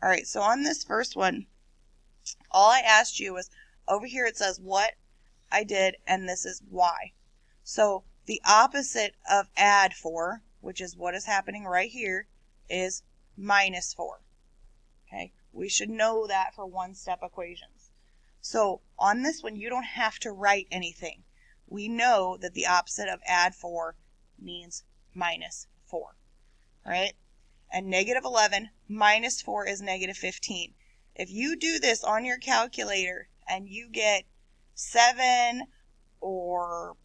All right, so on this first one, all I asked you was, over here it says what I did, and this is why. So the opposite of add 4, which is what is happening right here, is minus 4. Okay, we should know that for one-step equations. So on this one, you don't have to write anything. We know that the opposite of add 4 means minus 4, right? And negative 11 minus 4 is negative 15. If you do this on your calculator and you get 7 or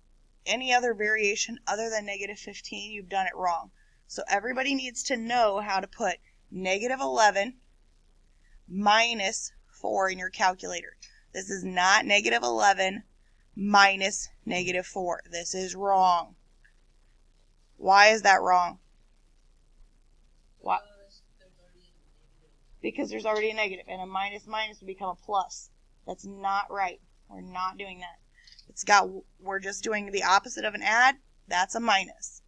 any other variation other than negative 15, you've done it wrong. So everybody needs to know how to put negative 11 minus 4 in your calculator. This is not negative 11 minus negative 4. This is wrong. Why is that wrong? Why? Because there's already a negative, and a minus minus would become a plus. That's not right. We're not doing that. We're just doing the opposite of an add. That's a minus.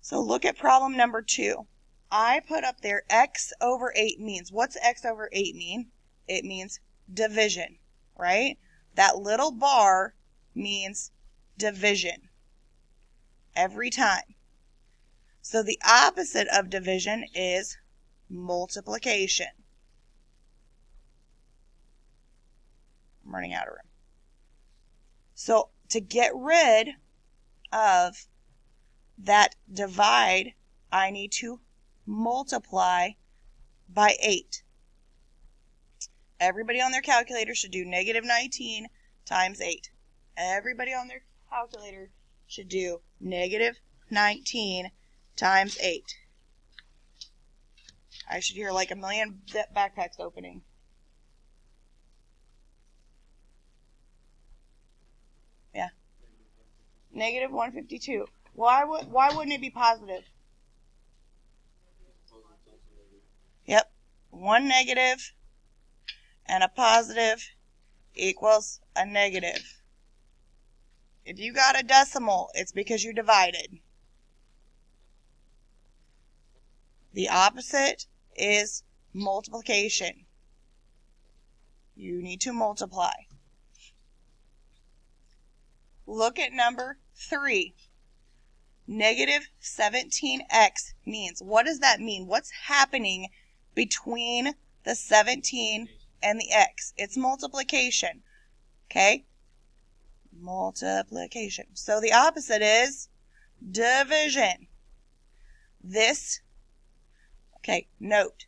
So look at problem number 2. I put up there x over 8 means. What's x over 8 mean? It means division, right? That little bar means division every time. So the opposite of division is multiplication. I'm running out of room. So to get rid of that divide, I need to multiply by 8. Everybody on their calculator should do negative 19 times 8. Everybody on their calculator should do negative 19 times 8. I should hear like a million backpacks opening. Yeah. Negative 152. Why wouldn't it be positive? Yep. One negative and a positive equals a negative. If you got a decimal, it's because you divided. The opposite is multiplication. You need to multiply. Look at number 3. Negative 17x means. What does that mean? What's happening between the 17 and the x? It's multiplication. Okay? Multiplication. So the opposite is division. This, okay, note,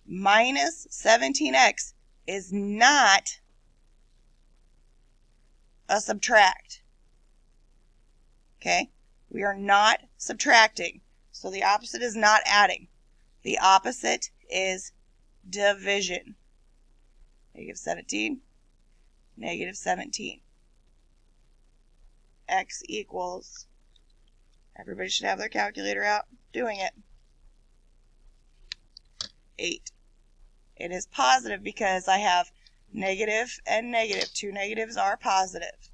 minus 17x is not a subtract. Okay? We are not subtracting. So the opposite is not adding. The opposite is division. Negative 17, negative 17. X equals, everybody should have their calculator out doing it, 8. It is positive because I have negative and negative. Two negatives are positive.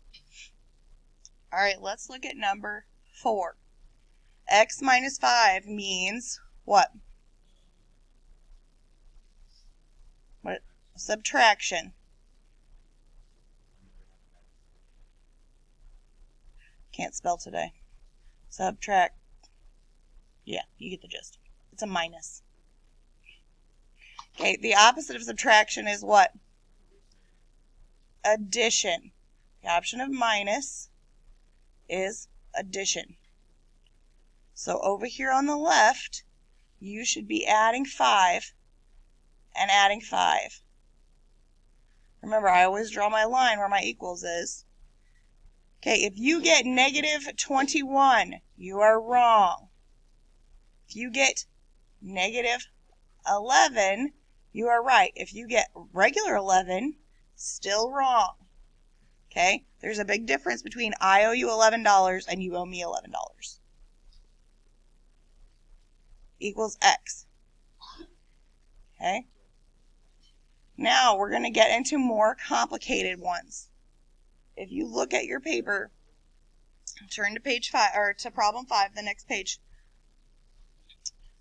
All right, let's look at number 4. X minus 5 means what? What? Subtraction. Can't spell today. Subtract. Yeah, you get the gist. It's a minus. Okay, the opposite of subtraction is what? Addition. The option of minus is addition. So over here on the left, you should be adding 5 and adding 5. Remember, I always draw my line where my equals is. Okay, if you get negative 21, you are wrong. If you get negative 11, you are right. If you get regular 11, still wrong. Okay, there's a big difference between I owe you $11 and you owe me $11. Equals X. Okay, now we're going to get into more complicated ones. If you look at your paper, turn to page 5 or to problem 5, the next page.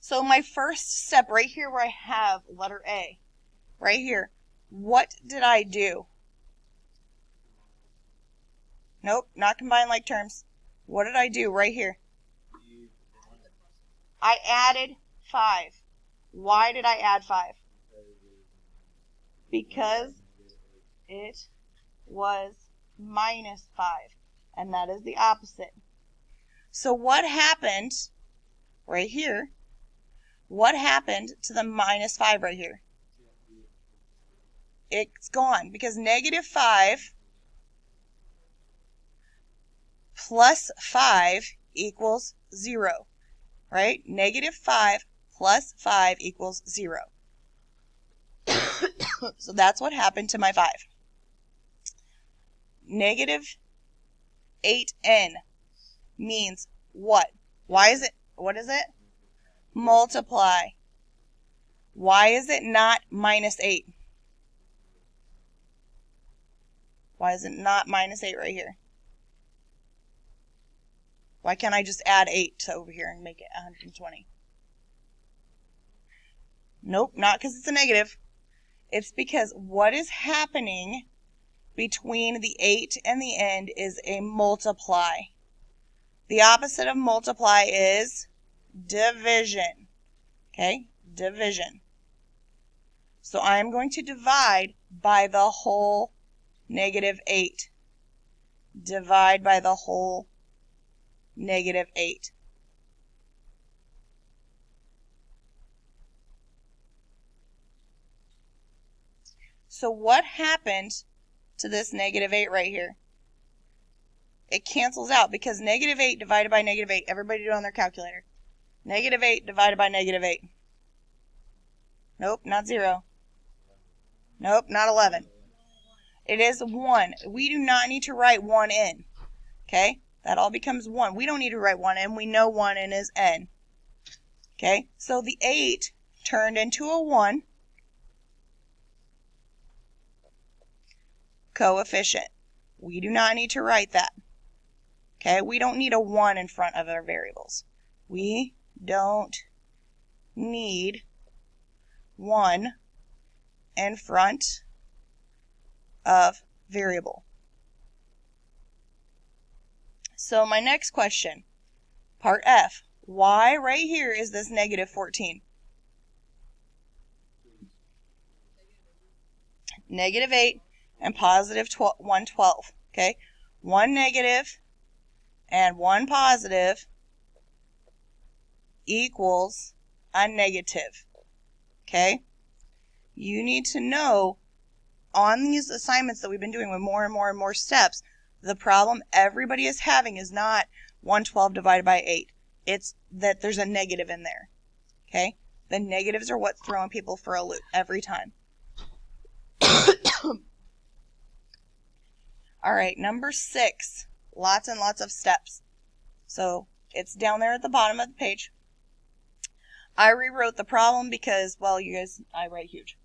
So my first step right here where I have letter A, right here, what did I do? Nope, not combine like terms. What did I do right here? I added 5. Why did I add 5? Because it was minus 5. And that is the opposite. So what happened right here? What happened to the minus 5 right here? It's gone because negative 5 plus 5 equals 0. Right? Negative 5 plus 5 equals 0. So that's what happened to my 5. Negative 8n means what? Why is it? What is it? Multiply. Why is it not minus 8? Why is it not minus 8 right here? Why can't I just add 8 to over here and make it 120? Nope, not because it's a negative. It's because what is happening between the 8 and the end is a multiply. The opposite of multiply is division. Okay, division. So I'm going to divide by the whole negative 8. Divide by the whole negative 8. So what happened to this negative 8 right here? It cancels out because negative 8 divided by negative 8, everybody do it on their calculator. Negative 8 divided by negative 8. Nope, not 0. Nope, not 11. It is 1. We do not need to write 1 in. Okay? That all becomes 1. We don't need to write 1 in. We know 1 in is n. Okay? So the 8 turned into a 1 coefficient. We do not need to write that. Okay? We don't need a 1 in front of our variables. We don't need 1 in front of variable. So my next question, part F. Why right here is this negative 14? Negative 8 and positive 112. Okay? 1 negative and 1 positive equals a negative. Okay? You need to know on these assignments that we've been doing with more and more and more steps, the problem everybody is having is not 112 divided by 8. It's that there's a negative in there. Okay? The negatives are what's throwing people for a loop every time. All right, number 6. Lots and lots of steps. So it's down there at the bottom of the page. I rewrote the problem because, well, you guys, I write huge.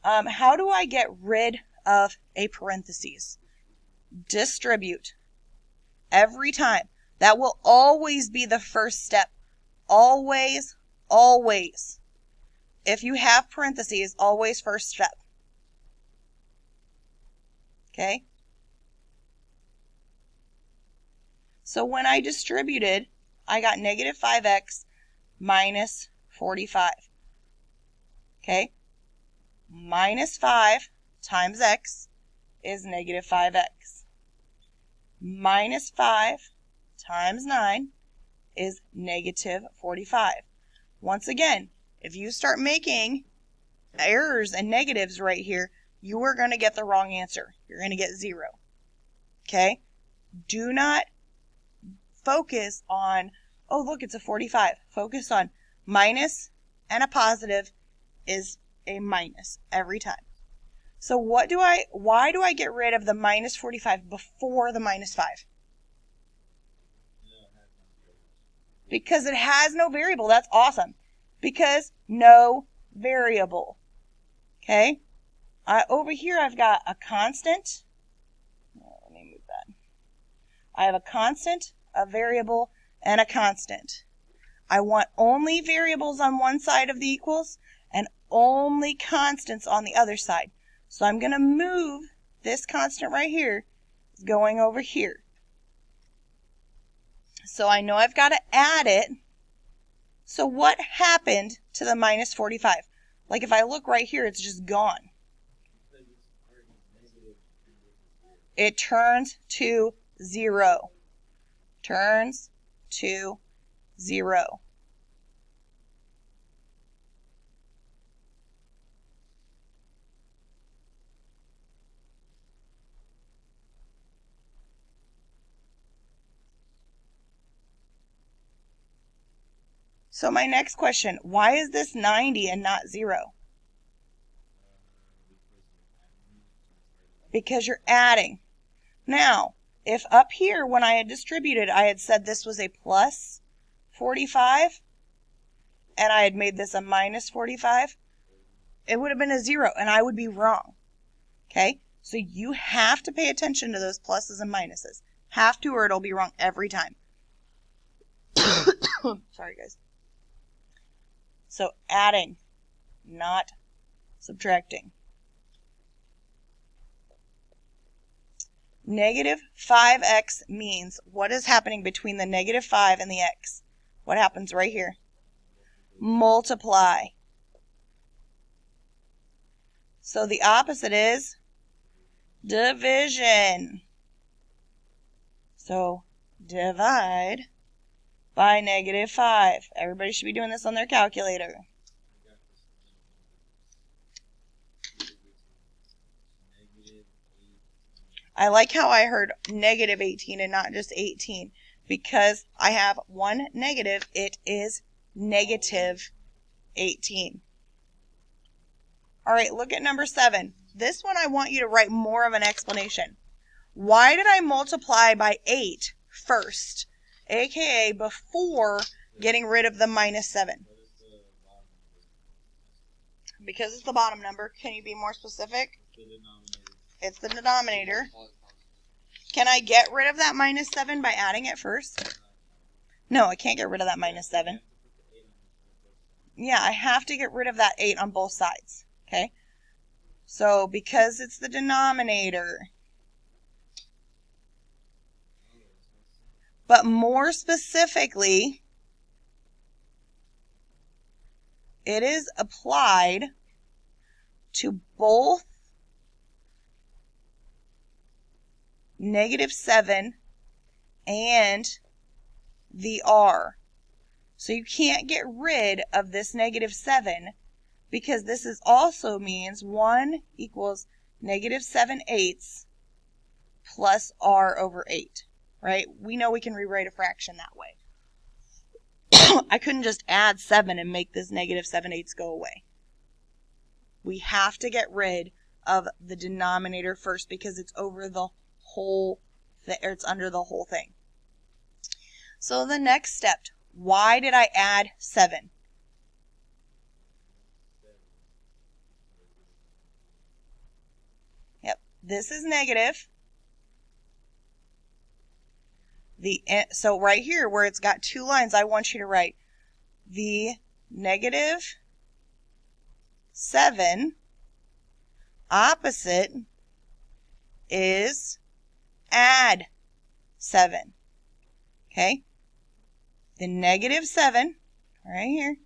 How do I get rid of a parentheses? Distribute. Every time. That will always be the first step. Always, always. If you have parentheses, always first step. Okay? So when I distributed, I got negative 5x minus 45. Okay? Minus 5 times x is negative 5x. Minus 5 times 9 is negative 45. Once again, if you start making errors and negatives right here, you are going to get the wrong answer. You're going to get 0. Okay? Do not focus on, oh, look, it's a 45. Focus on minus and a positive is a minus every time. So why do I get rid of the minus 45 before the minus 5? Because it has no variable. That's awesome. Because no variable. Okay? Over here I've got a constant. Let me move that. I have a constant, a variable, and a constant. I want only variables on one side of the equals and only constants on the other side. So I'm going to move this constant right here, going over here. So I know I've got to add it. So what happened to the minus 45? Like if I look right here, it's just gone. It turns to 0. Turns to 0. So my next question, why is this 90 and not 0? Because you're adding. Now, if up here when I had distributed, I had said this was a plus 45, and I had made this a minus 45, it would have been a 0, and I would be wrong. Okay? So you have to pay attention to those pluses and minuses. Have to, or it'll be wrong every time. Sorry, guys. So adding, not subtracting. Negative 5x means what is happening between the negative 5 and the x? What happens right here? Multiply. So the opposite is division. So divide by negative 5. Everybody should be doing this on their calculator. I like how I heard negative 18 and not just 18. Because I have one negative, it is negative 18. All right, look at number 7. This one I want you to write more of an explanation. Why did I multiply by 8 first? AKA before getting rid of the minus 7. Because it's the bottom number. Can you be more specific? It's the denominator. Can I get rid of that minus 7 by adding it first? No, I can't get rid of that minus 7. Yeah, I have to get rid of that 8 on both sides. Okay? So, because it's the denominator. But more specifically, it is applied to both negative 7 and the r. So you can't get rid of this negative 7 because this is also means 1 equals negative 7/8 plus r over 8. Right? We know we can rewrite a fraction that way. I couldn't just add 7 and make this negative 7/8 go away. We have to get rid of the denominator first because it's over the whole or it's under the whole thing. So the next step, why did I add 7? Yep, this is negative. So right here where it's got 2 lines, I want you to write the negative 7 opposite is add 7. Okay? The negative 7, right here,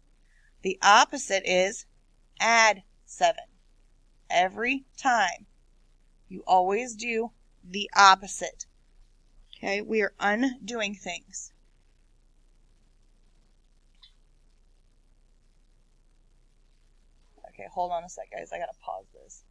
the opposite is add 7. Every time. You always do the opposite. Okay? We are undoing things. Okay, hold on a sec, guys. I gotta pause this.